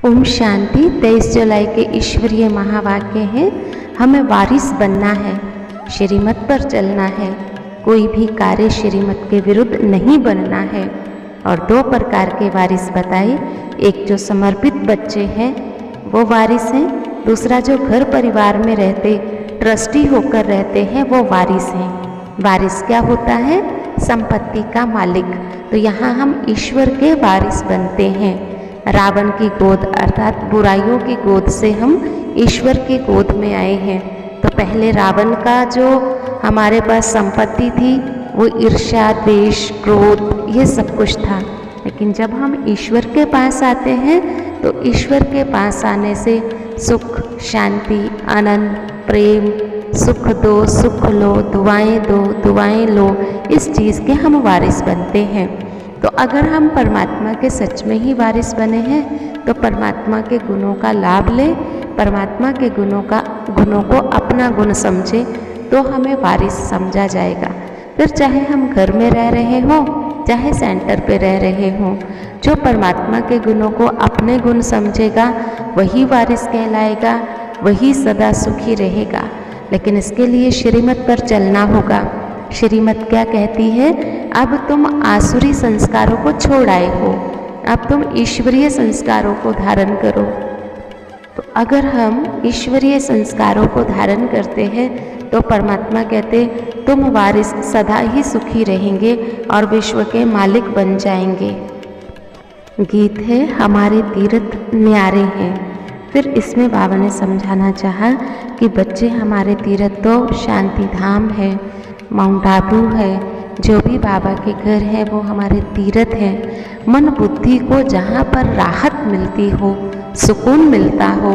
ओम शांति। 23 जुलाई के ईश्वरीय महावाक्य है, हमें वारिस बनना है, श्रीमत पर चलना है, कोई भी कार्य श्रीमत के विरुद्ध नहीं बनना है। और 2 प्रकार के वारिस बताए, एक जो समर्पित बच्चे हैं वो वारिस हैं, दूसरा जो घर परिवार में रहते ट्रस्टी होकर रहते हैं वो वारिस हैं। वारिस क्या होता है? संपत्ति का मालिक। तो यहाँ हम ईश्वर के वारिस बनते हैं। रावण की गोद अर्थात बुराइयों की गोद से हम ईश्वर की गोद में आए हैं। तो पहले रावण का जो हमारे पास संपत्ति थी वो ईर्ष्या, द्वेष, क्रोध ये सब कुछ था। लेकिन जब हम ईश्वर के पास आते हैं तो ईश्वर के पास आने से सुख, शांति, आनंद, प्रेम, सुख दो, सुख लो, दुआएं दो, दुआएं लो, इस चीज़ के हम वारिस बनते हैं। तो अगर हम परमात्मा के सच में ही वारिस बने हैं तो परमात्मा के गुणों का लाभ लें, परमात्मा के गुणों को अपना गुण समझे तो हमें वारिस समझा जाएगा। फिर चाहे हम घर में रह रहे हों, चाहे सेंटर पे रह रहे हों, जो परमात्मा के गुणों को अपने गुण समझेगा वही वारिस कहलाएगा, वही सदा सुखी रहेगा। लेकिन इसके लिए श्रीमत पर चलना होगा। श्रीमत क्या कहती है? अब तुम आसुरी संस्कारों को छोड़ आए हो, अब तुम ईश्वरीय संस्कारों को धारण करो। तो अगर हम ईश्वरीय संस्कारों को धारण करते हैं तो परमात्मा कहते तुम वारिस सदा ही सुखी रहेंगे और विश्व के मालिक बन जाएंगे। गीत है, हमारे तीर्थ न्यारे हैं। फिर इसमें बाबा ने समझाना चाहा कि बच्चे हमारे तीर्थ तो शांति धाम है, माउंट आबू है, जो भी बाबा के घर है वो हमारे तीर्थ हैं। मन बुद्धि को जहाँ पर राहत मिलती हो, सुकून मिलता हो,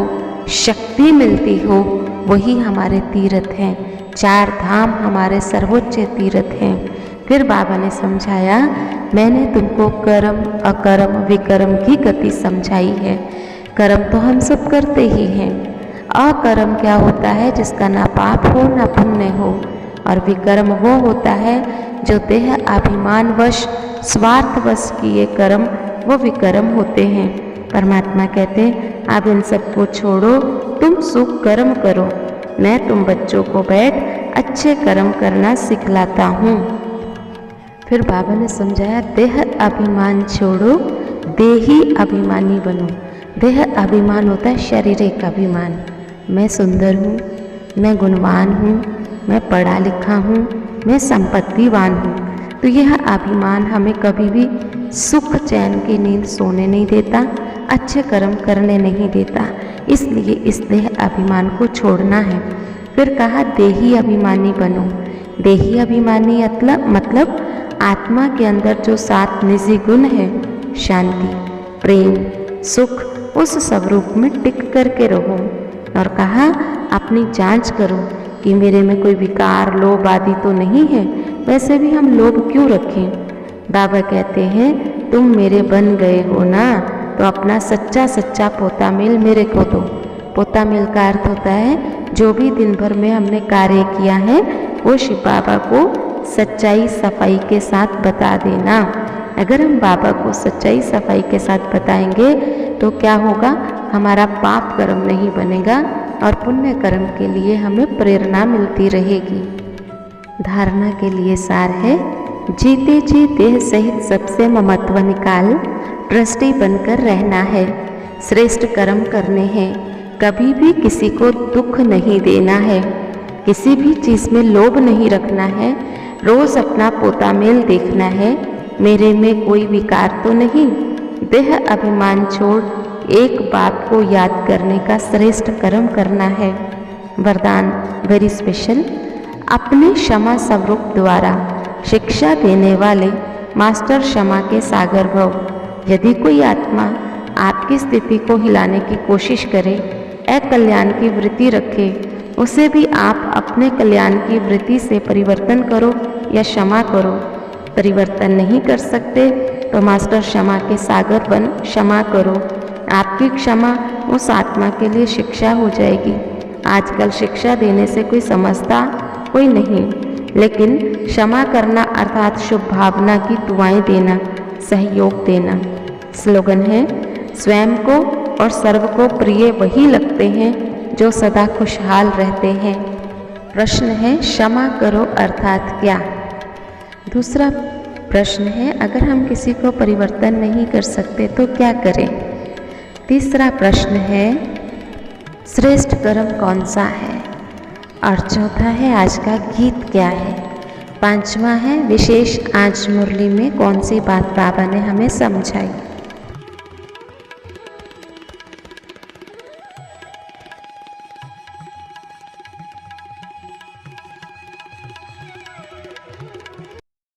शक्ति मिलती हो, वही हमारे तीर्थ हैं। 4 धाम हमारे सर्वोच्च तीर्थ हैं। फिर बाबा ने समझाया, मैंने तुमको कर्म, अकर्म, विकर्म की गति समझाई है। कर्म तो हम सब करते ही हैं। अकर्म क्या होता है? जिसका ना पाप हो ना पुण्य हो। और विकर्म वो होता है जो देह अभिमानवश, स्वार्थवश किए कर्म, वो विकर्म होते हैं। परमात्मा कहते अब इन सबको छोड़ो, तुम सुख कर्म करो, मैं तुम बच्चों को बैठ अच्छे कर्म करना सिखलाता हूँ। फिर बाबा ने समझाया, देह अभिमान छोड़ो, देही अभिमानी बनो। देह अभिमान होता है शारीरिक अभिमान, मैं सुंदर हूँ, मैं गुणवान हूँ, मैं पढ़ा लिखा हूँ, मैं संपत्तिवान हूँ। तो यह अभिमान हमें कभी भी सुख चैन की नींद सोने नहीं देता, अच्छे कर्म करने नहीं देता। इसलिए इस देह अभिमान को छोड़ना है। फिर कहा देही अभिमानी बनो। देही अभिमानी मतलब आत्मा के अंदर जो 7 निजी गुण है, शांति, प्रेम, सुख, उस स्वरूप में टिक करके रहो। और कहा अपनी जांच करो कि मेरे में कोई विकार, लोभ आदि तो नहीं है। वैसे भी हम लोभ क्यों रखें? बाबा कहते हैं तुम मेरे बन गए हो ना, तो अपना सच्चा पोता मेल मेरे को दो। पोता मेल का अर्थ होता है जो भी दिन भर में हमने कार्य किया है वो शिव बाबा को सच्चाई सफाई के साथ बता देना। अगर हम बाबा को सच्चाई सफाई के साथ बताएंगे तो क्या होगा? हमारा पाप कर्म नहीं बनेगा और पुण्य कर्म के लिए हमें प्रेरणा मिलती रहेगी। धारणा के लिए सार है, जीते जी देह सहित सबसे ममत्व निकाल, ट्रस्टी बनकर रहना है, श्रेष्ठ कर्म करने हैं, कभी भी किसी को दुख नहीं देना है, किसी भी चीज़ में लोभ नहीं रखना है, रोज़ अपना पोता मेल देखना है, मेरे में कोई विकार तो नहीं। देह अभिमान छोड़ एक बात को याद करने का श्रेष्ठ कर्म करना है। वरदान वेरी स्पेशल, अपने क्षमा स्वरूप द्वारा शिक्षा देने वाले मास्टर क्षमा के सागर भव। यदि कोई आत्मा आपकी स्थिति को हिलाने की कोशिश करे, अकल्याण की वृत्ति रखे, उसे भी आप अपने कल्याण की वृत्ति से परिवर्तन करो या क्षमा करो। परिवर्तन नहीं कर सकते तो मास्टर क्षमा के सागर बन क्षमा करो। आपकी क्षमा उस आत्मा के लिए शिक्षा हो जाएगी। आजकल शिक्षा देने से कोई समझता कोई नहीं, लेकिन क्षमा करना अर्थात शुभ भावना की दुआएं देना, सहयोग देना। स्लोगन है, स्वयं को और सर्व को प्रिय वही लगते हैं जो सदा खुशहाल रहते हैं। प्रश्न है क्षमा करो अर्थात क्या। दूसरा प्रश्न है अगर हम किसी को परिवर्तन नहीं कर सकते तो क्या करें। तीसरा प्रश्न है श्रेष्ठ कर्म कौन सा है। और चौथा है आज का गीत क्या है। पांचवा है विशेष आज मुरली में कौन सी बात बाबा ने हमें समझाई।